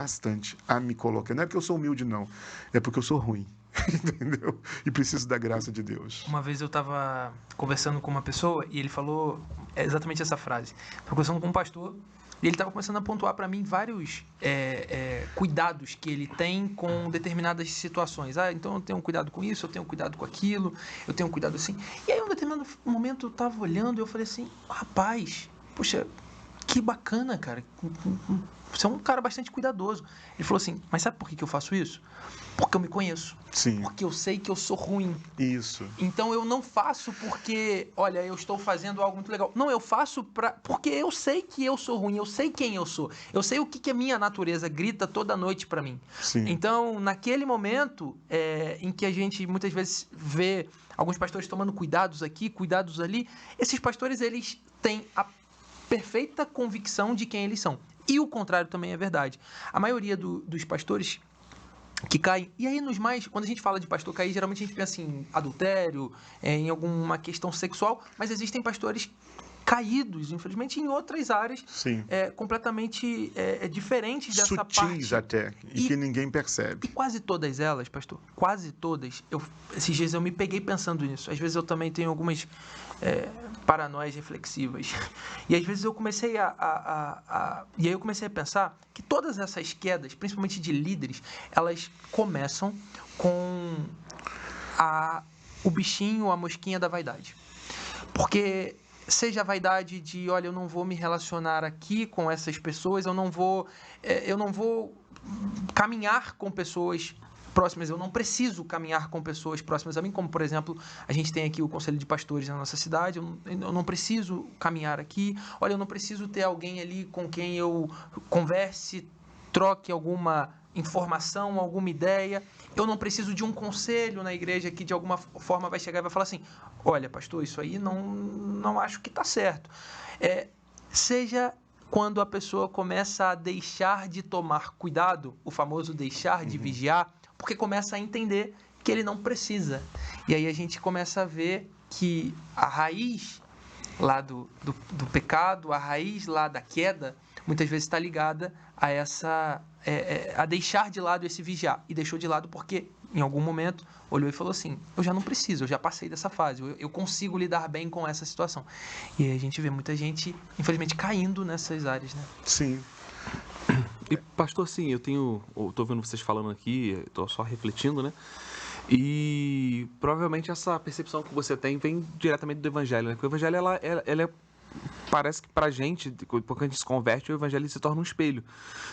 bastante a me colocar. Não é porque eu sou humilde, não. É porque eu sou ruim. Entendeu? E preciso da graça de Deus. Uma vez eu estava conversando com uma pessoa e ele falou exatamente essa frase. Estava conversando com um pastor e ele estava começando a pontuar para mim vários cuidados que ele tem com determinadas situações. Então eu tenho cuidado com isso, eu tenho cuidado com aquilo, eu tenho cuidado assim. E aí, em um determinado momento, eu estava olhando e eu falei assim, rapaz, poxa, que bacana, cara. Você é um cara bastante cuidadoso. Ele falou assim, mas sabe por que eu faço isso? Porque eu me conheço. Sim. Porque eu sei que eu sou ruim. Isso. Então eu não faço porque, olha, eu estou fazendo algo muito legal. Não, eu faço porque eu sei que eu sou ruim, eu sei quem eu sou. Eu sei o que a minha natureza grita toda noite para mim. Sim. Então, naquele momento em que a gente muitas vezes vê alguns pastores tomando cuidados aqui, cuidados ali, esses pastores, eles têm a perfeita convicção de quem eles são. E o contrário também é verdade. A maioria dos pastores que caem, e aí quando a gente fala de pastor cair, geralmente a gente pensa em adultério, em alguma questão sexual, mas existem pastores caídos, infelizmente, em outras áreas completamente diferentes dessa parte. Sutis até, e que ninguém percebe. E quase todas elas, pastor, quase todas, esses dias eu me peguei pensando nisso. Às vezes eu também tenho algumas paranoias reflexivas. E às vezes eu comecei e aí eu comecei a pensar que todas essas quedas, principalmente de líderes, elas começam com o bichinho, a mosquinha da vaidade. Porque seja a vaidade de, olha, eu não vou me relacionar aqui com essas pessoas, eu não vou caminhar com pessoas próximas, eu não preciso caminhar com pessoas próximas a mim, como, por exemplo, a gente tem aqui o Conselho de Pastores na nossa cidade, eu não preciso caminhar aqui, olha, eu não preciso ter alguém ali com quem eu converse, troque alguma informação, alguma ideia, eu não preciso de um conselho na igreja que de alguma forma vai chegar e vai falar assim, olha, pastor, isso aí não acho que está certo. Seja quando a pessoa começa a deixar de tomar cuidado, o famoso deixar de vigiar, porque começa a entender que ele não precisa. E aí a gente começa a ver que a raiz lá do pecado, a raiz lá da queda, muitas vezes está ligada a a deixar de lado esse vigiar. E deixou de lado porque, em algum momento, olhou e falou assim, eu já não preciso, eu já passei dessa fase, eu consigo lidar bem com essa situação. E aí a gente vê muita gente, infelizmente, caindo nessas áreas, né? Sim. E, pastor, sim, eu tô vendo vocês falando aqui, tô só refletindo, né? E provavelmente essa percepção que você tem vem diretamente do Evangelho, né? Porque o Evangelho, parece que pra gente, porque a gente se converte, o Evangelho se torna um espelho.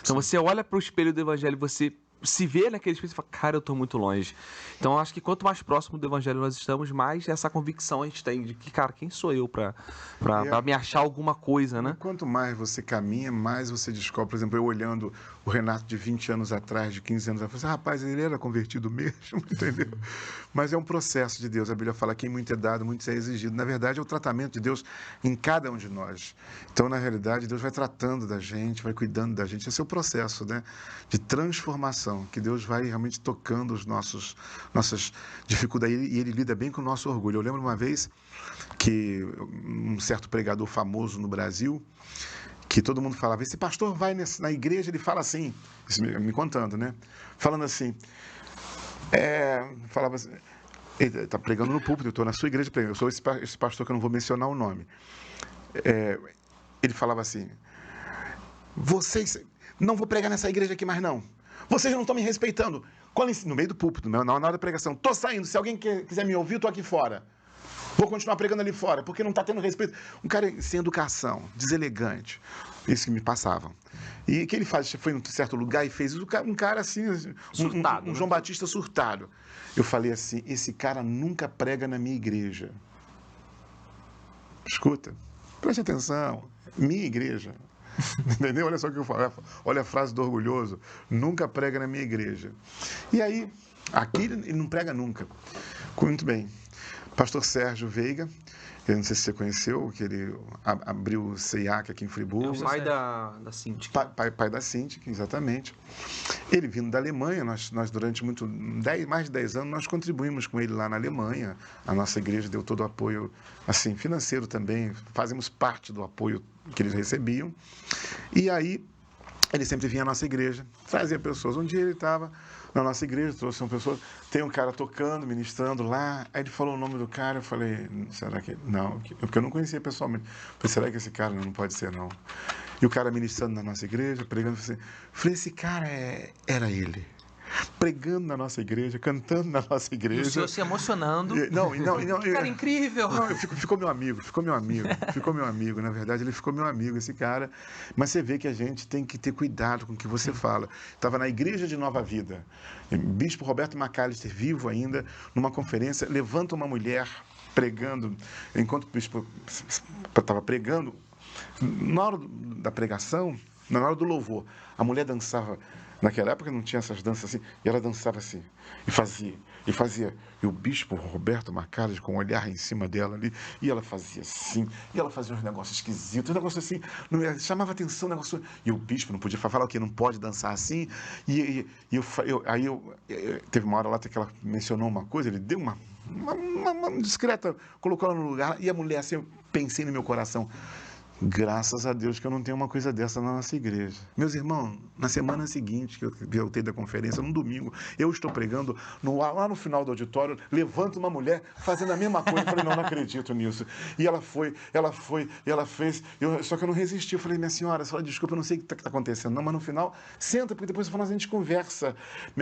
Então você olha pro espelho do Evangelho e você se vê naquele espelho e fala, cara, eu tô muito longe. Então eu acho que quanto mais próximo do Evangelho nós estamos, mais essa convicção a gente tem de que, cara, quem sou eu pra me achar alguma coisa, né? Quanto mais você caminha, mais você descobre. Por exemplo, eu olhando o Renato de 20 anos atrás, de 15 anos atrás, eu falei, rapaz, ele era convertido mesmo, entendeu? Mas é um processo de Deus. A Bíblia fala que muito é dado, muito é exigido. Na verdade, é o tratamento de Deus em cada um de nós. Então, na realidade, Deus vai tratando da gente, vai cuidando da gente. Esse é o processo, né, de transformação, que Deus vai realmente tocando nossas dificuldades. E Ele lida bem com o nosso orgulho. Eu lembro uma vez que um certo pregador famoso no Brasil, que todo mundo falava, esse pastor vai na igreja, ele fala assim, me contando, né? Falando assim, falava assim, ele está pregando no púlpito, eu estou na sua igreja pregando, eu sou esse pastor que eu não vou mencionar o nome. Ele falava assim, vocês, não vou pregar nessa igreja aqui mais não, vocês não estão me respeitando. No meio do púlpito, na hora da pregação, estou saindo, se alguém quiser me ouvir, estou aqui fora. Vou continuar pregando ali fora, porque não está tendo respeito. Um cara sem educação, deselegante. Isso que me passavam. E o que ele faz? Foi em um certo lugar e fez um cara assim, surtado, um João Batista surtado. Eu falei assim, esse cara nunca prega na minha igreja. Escuta, preste atenção, minha igreja. Entendeu? Olha só o que eu falo. Olha a frase do orgulhoso. Nunca prega na minha igreja. E aí, aqui ele não prega nunca. Muito bem. Pastor Sérgio Veiga, eu não sei se você conheceu, que ele abriu o CEIAC aqui em Friburgo. É o pai da Cintiq. Pai da Cintiq, exatamente. Ele vindo da Alemanha, nós durante mais de 10 anos, nós contribuímos com ele lá na Alemanha. A nossa igreja deu todo o apoio, assim, financeiro também, fazemos parte do apoio que eles recebiam. E aí, ele sempre vinha à nossa igreja, trazia pessoas. Um dia ele estava na nossa igreja, trouxe uma pessoa, tem um cara tocando, ministrando lá, aí ele falou o nome do cara, eu falei, será que... Não, porque eu não conhecia pessoalmente. Eu falei, será que esse cara não pode ser, não? E o cara ministrando na nossa igreja, pregando, eu falei, esse cara era ele. Pregando na nossa igreja, cantando na nossa igreja. E o senhor se emocionando. Não, cara, incrível. Não, ficou meu amigo. Na verdade, ele ficou meu amigo, esse cara. Mas você vê que a gente tem que ter cuidado com o que você fala. Estava na Igreja de Nova Vida, Bispo Roberto McAllister, vivo ainda, numa conferência, levanta uma mulher pregando, enquanto o bispo estava pregando, na hora da pregação, na hora do louvor, a mulher dançava. Naquela época não tinha essas danças assim, e ela dançava assim, e fazia. E o bispo Roberto McAllister, com o olhar em cima dela ali, e ela fazia assim, e ela fazia uns negócios esquisitos, um negócio assim, chamava atenção, um negócio. E o bispo não podia falar o quê? Não pode dançar assim. Teve uma hora lá que ela mencionou uma coisa, ele deu uma discreta, colocou ela no lugar, e a mulher assim, eu pensei no meu coração. Graças a Deus que eu não tenho uma coisa dessa na nossa igreja. Meus irmãos, na semana seguinte que eu voltei da conferência, no domingo, eu estou pregando, lá no final do auditório, levanta uma mulher fazendo a mesma coisa. Eu falei, não acredito nisso. E ela fez, só que eu não resisti. Eu falei, minha senhora, desculpa, eu não sei o que está acontecendo. Não, mas no final, senta, porque depois a gente conversa.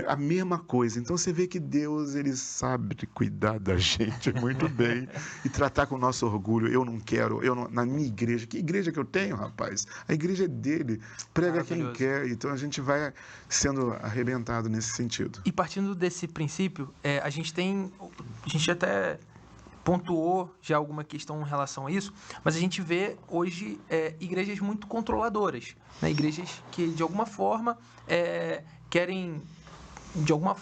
A mesma coisa. Então você vê que Deus, ele sabe cuidar da gente muito bem e tratar com o nosso orgulho. Eu não quero, na minha igreja, que igreja que eu tenho, rapaz? A igreja é dele, prega quem quer, então a gente vai sendo arrebentado nesse sentido. E partindo desse princípio, a gente até pontuou já alguma questão em relação a isso, mas a gente vê hoje igrejas muito controladoras, né? Igrejas que de alguma forma querem, de alguma